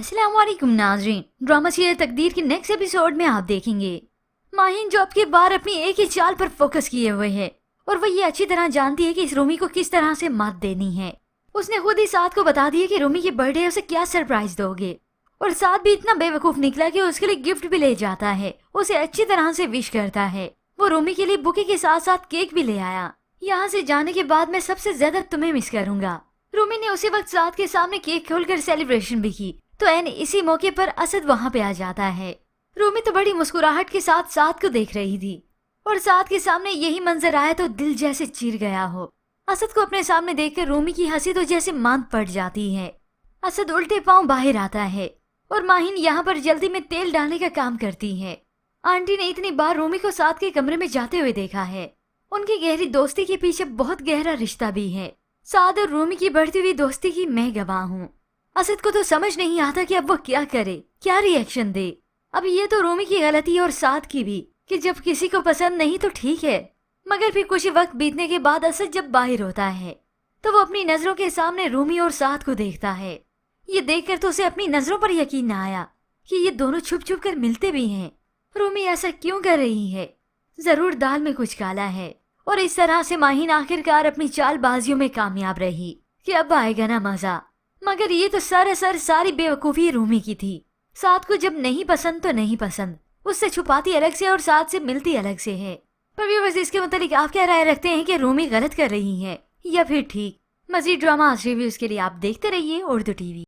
अस्सलाम वालेकुम नाज़रीन। ड्रामा सीरियल तकदीर के नेक्स्ट एपिसोड में आप देखेंगे माहिन जो अब की बार अपनी एक ही चाल पर फोकस किए हुए है और वो ये अच्छी तरह जानती है कि इस रूमी को किस तरह से मात देनी है। उसने खुद ही साद को बता दिया कि रूमी की बर्थडे उसे क्या सरप्राइज दोगे और साद भी इतना बेवकूफ निकला कि उसके लिए गिफ्ट भी ले जाता है, उसे अच्छी तरह से विश करता है। वो रूमी के लिए बुके के साथ साथ केक भी ले आया। यहाँ से जाने के बाद मैं सबसे ज्यादा तुम्हें मिस करूंगा। रूमी ने उसी वक्त साद के सामने केक खोलकर सेलिब्रेशन भी की तो एन इसी मौके पर असद वहाँ पे आ जाता है। रूमी तो बड़ी मुस्कुराहट के साथ साद को देख रही थी और साद के सामने यही मंजर आया तो दिल जैसे चीर गया हो। असद को अपने सामने देखकर रूमी की हंसी तो जैसे मांद पड़ जाती है। असद उल्टे पांव बाहर आता है और माहिन यहाँ पर जल्दी में तेल डालने का काम करती है। आंटी ने इतनी बार रूमी को साद के कमरे में जाते हुए देखा है। उनकी गहरी दोस्ती के पीछे बहुत गहरा रिश्ता भी है। साद और रूमी की बढ़ती हुई दोस्ती की मैं गवाह हूँ। असद को तो समझ नहीं आता कि अब वो क्या करे, क्या रिएक्शन दे। अब ये तो रूमी की गलती और साद की भी कि जब किसी को पसंद नहीं तो ठीक है, मगर फिर कुछ वक्त बीतने के बाद असद जब बाहर होता है तो वो अपनी नजरों के सामने रूमी और साद को देखता है। ये देखकर तो उसे अपनी नजरों पर यकीन न आया कि ये दोनों छुप छुप कर मिलते भी हैं। रूमी ऐसा क्यों कर रही है? जरूर दाल में कुछ काला है। और इस तरह से माहिन आखिरकार अपनी चालबाजियों में कामयाब रही कि अब आएगा ना मजा। मगर ये तो सरासर सारी बेवकूफी रूमी की थी। साद को जब नहीं पसंद तो नहीं पसंद, उससे छुपाती अलग से और साद से मिलती अलग से है। पर व्यूअर्स, इसके मुतालिक आप क्या राय रखते हैं कि रूमी गलत कर रही है या फिर ठीक? मजीद ड्रामा रिव्यूज के लिए आप देखते रहिए उर्दू टीवी।